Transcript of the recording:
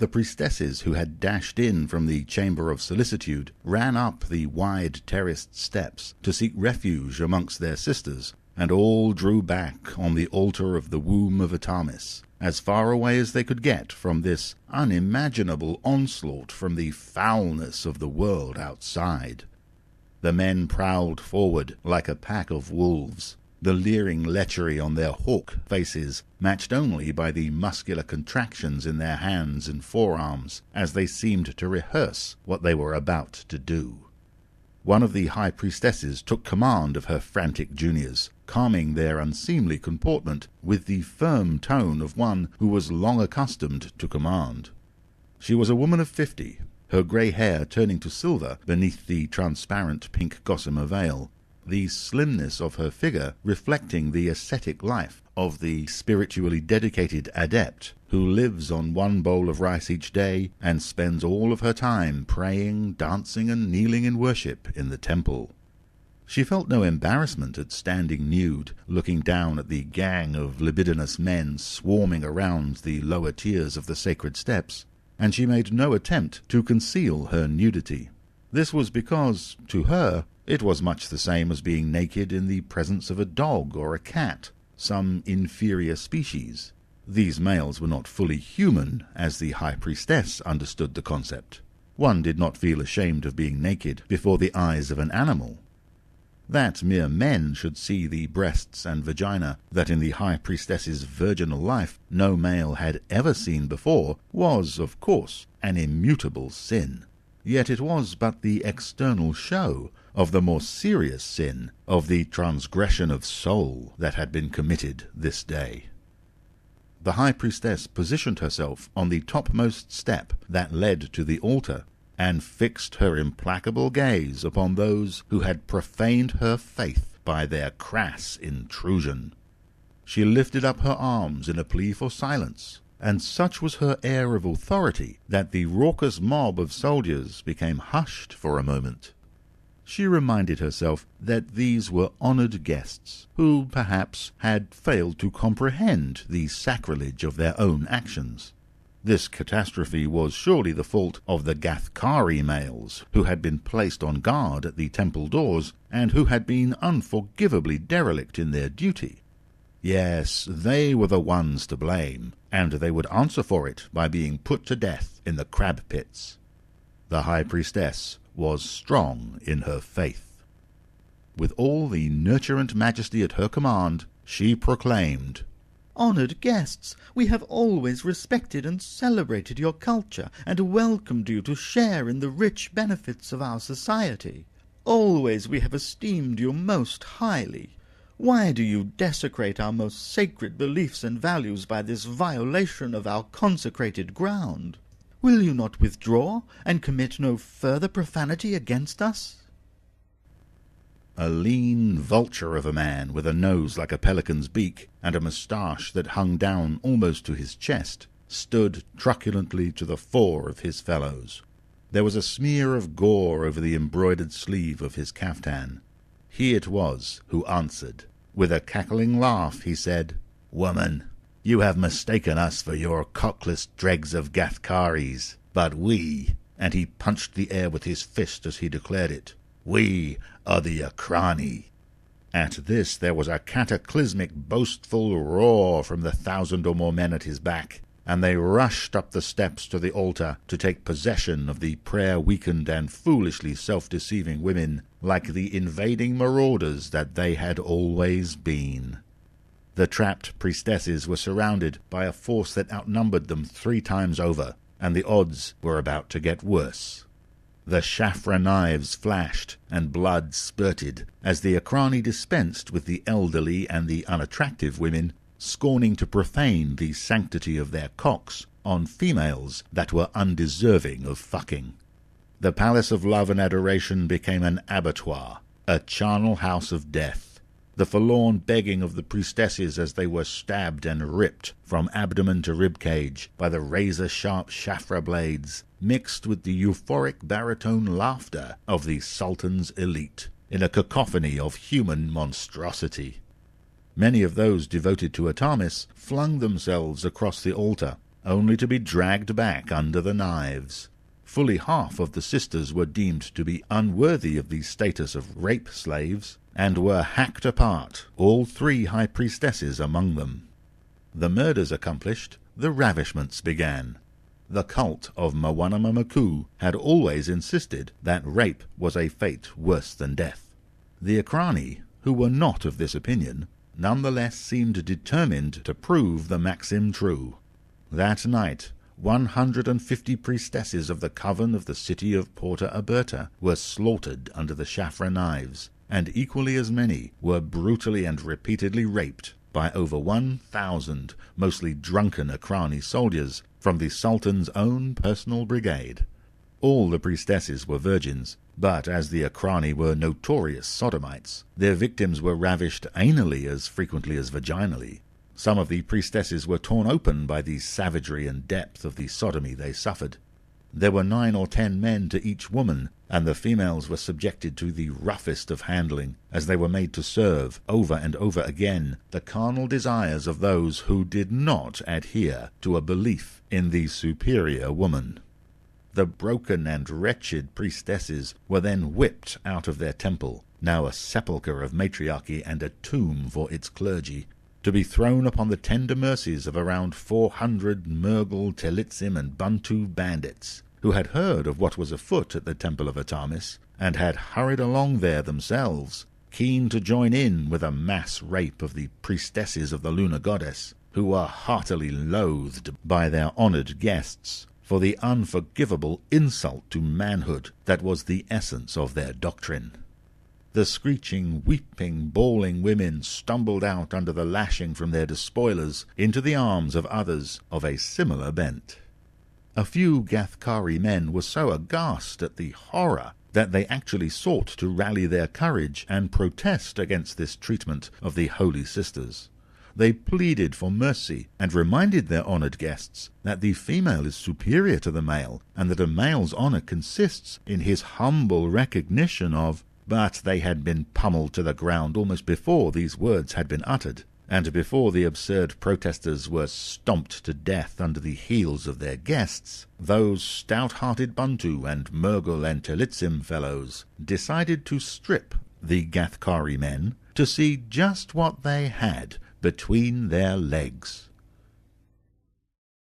The priestesses who had dashed in from the Chamber of Solicitude ran up the wide terraced steps to seek refuge amongst their sisters, and all drew back on the altar of the womb of Artemis, as far away as they could get from this unimaginable onslaught from the foulness of the world outside. The men prowled forward like a pack of wolves, the leering lechery on their hawk faces matched only by the muscular contractions in their hands and forearms as they seemed to rehearse what they were about to do. One of the high priestesses took command of her frantic juniors, calming their unseemly comportment with the firm tone of one who was long accustomed to command. She was a woman of 50, her grey hair turning to silver beneath the transparent pink gossamer veil, the slimness of her figure reflecting the ascetic life of the spiritually dedicated adept who lives on one bowl of rice each day and spends all of her time praying, dancing, and kneeling in worship in the temple. She felt no embarrassment at standing nude, looking down at the gang of libidinous men swarming around the lower tiers of the sacred steps, and she made no attempt to conceal her nudity. This was because, to her, it was much the same as being naked in the presence of a dog or a cat, some inferior species. These males were not fully human, as the high priestess understood the concept. One did not feel ashamed of being naked before the eyes of an animal. That mere men should see the breasts and vagina that in the high priestess's virginal life no male had ever seen before was, of course, an immutable sin. Yet it was but the external show of the more serious sin of the transgression of soul that had been committed this day. The high priestess positioned herself on the topmost step that led to the altar, and fixed her implacable gaze upon those who had profaned her faith by their crass intrusion. She lifted up her arms in a plea for silence, and such was her air of authority that the raucous mob of soldiers became hushed for a moment. She reminded herself that these were honoured guests, who perhaps had failed to comprehend the sacrilege of their own actions. This catastrophe was surely the fault of the Gathkari males, who had been placed on guard at the temple doors, and who had been unforgivably derelict in their duty. Yes, they were the ones to blame, and they would answer for it by being put to death in the crab pits. The high priestess was strong in her faith. With all the nurturant majesty at her command, she proclaimed, "Honoured guests, we have always respected and celebrated your culture, and welcomed you to share in the rich benefits of our society. Always we have esteemed you most highly. Why do you desecrate our most sacred beliefs and values by this violation of our consecrated ground? Will you not withdraw, and commit no further profanity against us?" A lean vulture of a man with a nose like a pelican's beak and a moustache that hung down almost to his chest stood truculently to the fore of his fellows. There was a smear of gore over the embroidered sleeve of his caftan. He it was who answered. With a cackling laugh he said, "Woman, you have mistaken us for your cockless dregs of Gathkaris, but we," and he punched the air with his fist as he declared it, "we are the Akrani." At this there was a cataclysmic boastful roar from the 1,000 or more men at his back, and they rushed up the steps to the altar to take possession of the prayer-weakened and foolishly self-deceiving women, like the invading marauders that they had always been. The trapped priestesses were surrounded by a force that outnumbered them 3 times over, and the odds were about to get worse. The Shafra knives flashed, and blood spurted, as the Akrani dispensed with the elderly and the unattractive women, scorning to profane the sanctity of their cocks on females that were undeserving of fucking. The palace of love and adoration became an abattoir, a charnel house of death. The forlorn begging of the priestesses as they were stabbed and ripped from abdomen to rib-cage by the razor-sharp Shafra blades mixed with the euphoric baritone laughter of the Sultan's elite in a cacophony of human monstrosity. Many of those devoted to Artemis flung themselves across the altar, only to be dragged back under the knives. Fully half of the sisters were deemed to be unworthy of the status of rape slaves, and were hacked apart, all 3 high priestesses among them. The murders accomplished, the ravishments began. The cult of Mawanamaku had always insisted that rape was a fate worse than death. The Akrani, who were not of this opinion, nonetheless seemed determined to prove the maxim true. That night 150 priestesses of the coven of the city of Porta Aberta were slaughtered under the Shafra knives, and equally as many were brutally and repeatedly raped by over 1,000 mostly drunken Akrani soldiers from the Sultan's own personal brigade. All the priestesses were virgins, but as the Akrani were notorious sodomites, their victims were ravished anally as frequently as vaginally. Some of the priestesses were torn open by the savagery and depth of the sodomy they suffered. There were 9 or 10 men to each woman, and the females were subjected to the roughest of handling, as they were made to serve, over and over again, the carnal desires of those who did not adhere to a belief in the superior woman. The broken and wretched priestesses were then whipped out of their temple, now a sepulchre of matriarchy and a tomb for its clergy, to be thrown upon the tender mercies of around 400 Murghal, Telitzim, and Bantu bandits, who had heard of what was afoot at the temple of Artemis, and had hurried along there themselves, keen to join in with a mass rape of the priestesses of the lunar goddess, who were heartily loathed by their honoured guests for the unforgivable insult to manhood that was the essence of their doctrine. The screeching, weeping, bawling women stumbled out under the lashing from their despoilers into the arms of others of a similar bent. A few Gathkari men were so aghast at the horror that they actually sought to rally their courage and protest against this treatment of the holy sisters. They pleaded for mercy and reminded their honoured guests that the female is superior to the male, and that a male's honour consists in his humble recognition of— But they had been pummeled to the ground almost before these words had been uttered, and before the absurd protesters were stomped to death under the heels of their guests. Those stout-hearted Bantu and Murghal and Telitzim fellows decided to strip the Gathkari men to see just what they had between their legs.